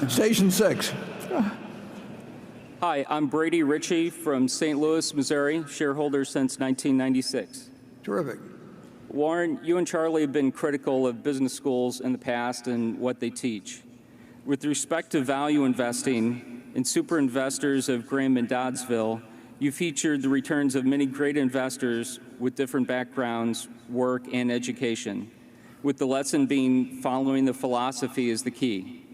Station 6. Hi, I'm Brady Ritchie from St. Louis, Missouri, shareholder since 1996. Terrific. Warren, you and Charlie have been critical of business schools in the past and what they teach. With respect to value investing in Superinvestors of Graham-and-Doddsville, you featured the returns of many great investors with different backgrounds, work, and education, with the lesson being following the philosophy is the key.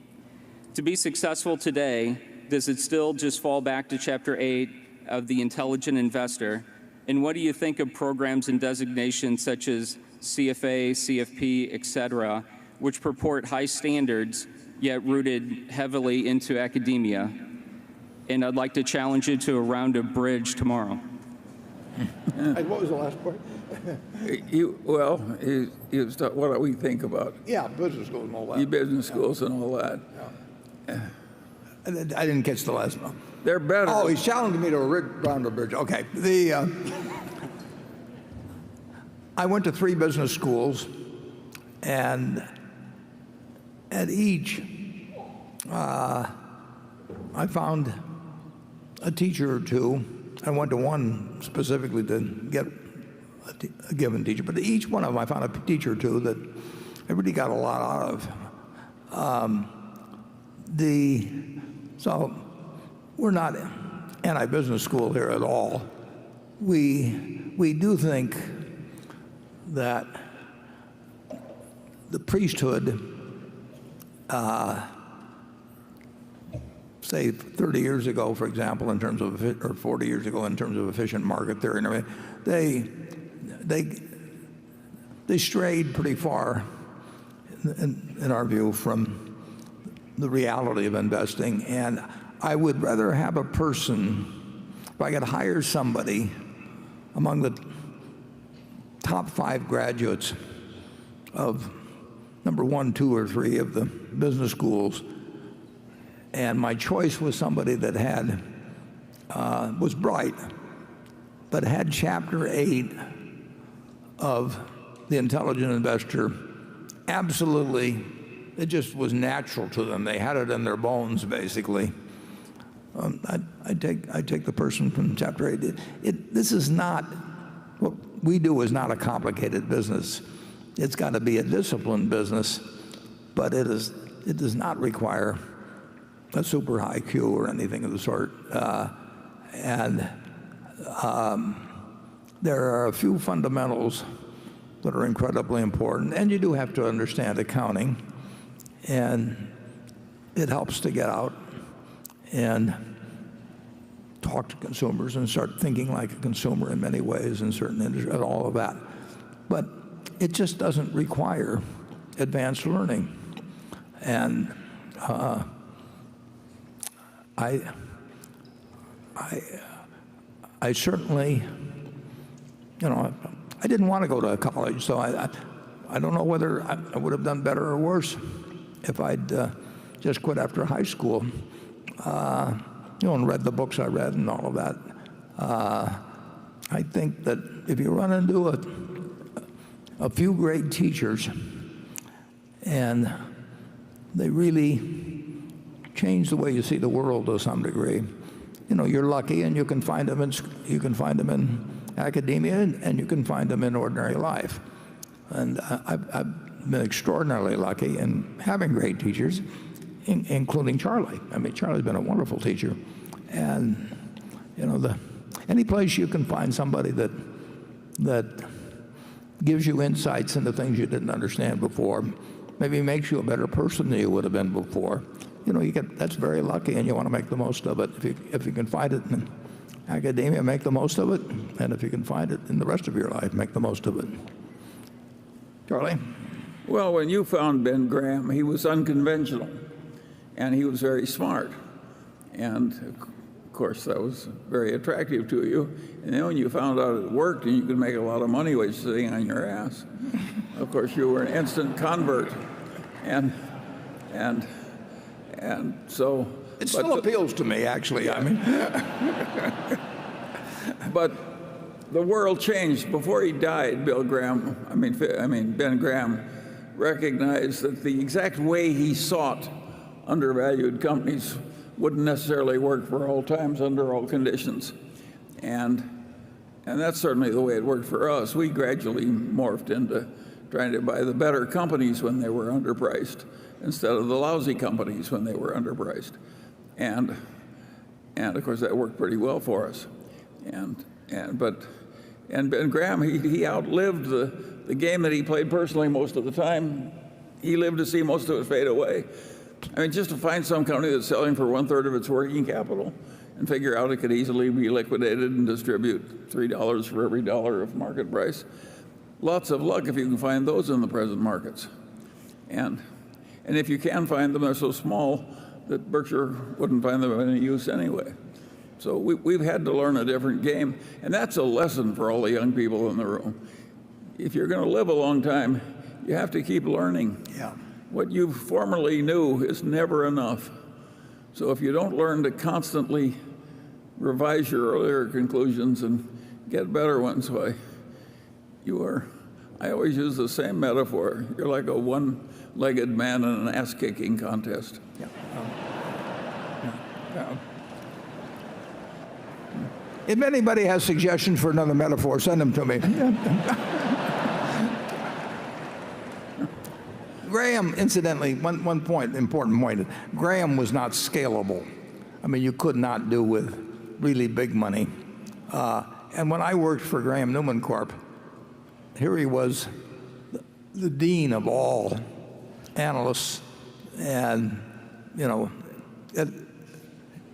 To be successful today, does it still just fall back to Chapter 8 of The Intelligent Investor? And what do you think of programs and designations such as CFA, CFP, et cetera, which purport high standards, yet rooted heavily into academia? And I'd like to challenge you to a round of bridge tomorrow. What was the last part? What do we think about? Yeah, business schools and all that. Business schools and all that. Yeah. I didn't catch the last one. They're better. Oh, he's challenging me to a round of bridge. Okay. I went to 3 business schools, and at each, I found a teacher or two. I went to one specifically to get a given teacher, but each one of them I found a teacher or two that I really got a lot out of. So we're not anti-business school here at all. We do think that the priesthood, say 30 years ago, for example, in terms of, or 40 years ago, in terms of efficient market theory and everything, they strayed pretty far, in our view, from the reality of investing. And I would rather have a person, if I could hire somebody among the top 5 graduates of number 1, 2, or 3 of the business schools, and my choice was somebody that had was bright, but had Chapter 8 of The Intelligent Investor absolutely. It just was natural to them. They had it in their bones, basically. I take the person from Chapter 8. This is not, what we do is not a complicated business. It's got to be a disciplined business, but it does not require a super high IQ or anything of the sort. There are a few fundamentals that are incredibly important, and you do have to understand accounting. And it helps to get out and talk to consumers and start thinking like a consumer in many ways in certain industries and all of that. But it just doesn't require advanced learning. And I certainly, I didn't want to go to college, so I don't know whether I would have done better or worse if I'd just quit after high school, and read the books I read and all of that. I think that if you run into a few great teachers and they really change the way you see the world to some degree, you're lucky, and you can find them in academia, and you can find them in ordinary life. And I've been extraordinarily lucky in having great teachers, including Charlie. I mean, Charlie's been a wonderful teacher. And any place you can find somebody that gives you insights into things you didn't understand before, maybe makes you a better person than you would have been before, that's very lucky, and you want to make the most of it. If you can find it in academia, make the most of it, and if you can find it in the rest of your life, make the most of it. Charlie? Well, when you found Ben Graham, he was unconventional, and he was very smart. And of course, that was very attractive to you. And then when you found out it worked and you could make a lot of money while you're sitting on your ass, of course, you were an instant convert. And so... It still appeals to me, actually. Yeah. I mean, but the world changed. Before he died, Ben Graham recognized that the exact way he sought undervalued companies wouldn't necessarily work for all times under all conditions. And that's certainly the way it worked for us. We gradually morphed into trying to buy the better companies when they were underpriced instead of the lousy companies when they were underpriced. And of course that worked pretty well for us. And Ben Graham, he outlived the game that he played personally most of the time. He lived to see most of it fade away. I mean, just to find some company that's selling for 1/3 of its working capital and figure out it could easily be liquidated and distribute $3 for every dollar of market price. Lots of luck if you can find those in the present markets. And if you can find them, they're so small that Berkshire wouldn't find them of any use anyway. So we've had to learn a different game, and that's a lesson for all the young people in the room. If you're going to live a long time, you have to keep learning. Yeah. What you formerly knew is never enough. So if you don't learn to constantly revise your earlier conclusions and get better ones, why, I always use the same metaphor. You're like a one-legged man in an ass-kicking contest. Yeah. If anybody has suggestions for another metaphor, send them to me. Graham, incidentally, one point, important point, Graham was not scalable. I mean, you could not do with really big money. And when I worked for Graham Newman Corp., here he was, the dean of all analysts, and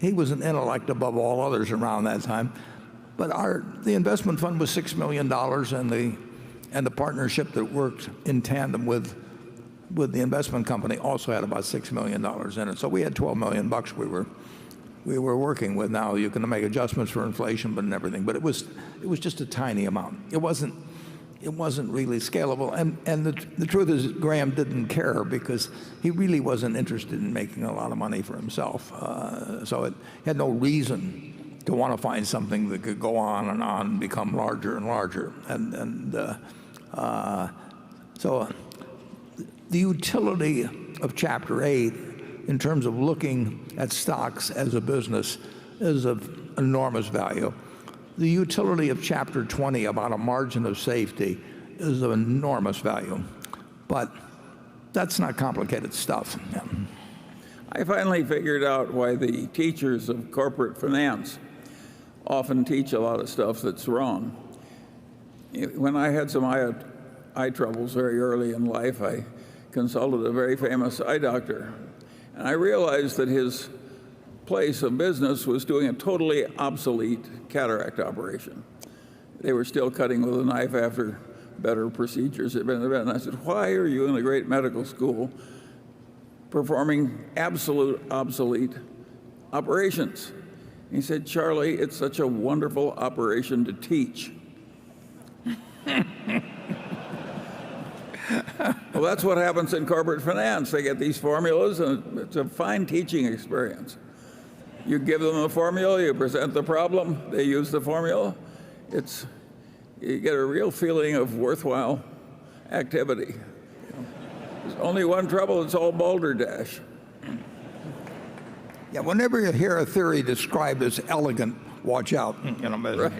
he was an intellect above all others around that time. But the investment fund was $6 million, and the partnership that worked in tandem with the investment company also had about $6 million in it. So we had $12 million we were working with. Now you can make adjustments for inflation, but and everything. But it was just a tiny amount. It wasn't really scalable. And the truth is, Graham didn't care because he really wasn't interested in making a lot of money for himself. So it had no reason to want to find something that could go on and become larger and larger. So the utility of Chapter 8 in terms of looking at stocks as a business is of enormous value. The utility of Chapter 20 about a margin of safety is of enormous value. But that's not complicated stuff. Yeah. I finally figured out why the teachers of corporate finance often teach a lot of stuff that's wrong. When I had some eye troubles very early in life, I consulted a very famous eye doctor. And I realized that his place of business was doing a totally obsolete cataract operation. They were still cutting with a knife after better procedures had been invented. And I said, why are you in a great medical school performing absolute obsolete operations? And he said, Charlie, it's such a wonderful operation to teach. Well, that's what happens in corporate finance. They get these formulas, and it's a fine teaching experience. You give them the formula, you present the problem, they use the formula. You get a real feeling of worthwhile activity. There's only one trouble, it's all balderdash. Yeah, whenever you hear a theory described as elegant, watch out. Right.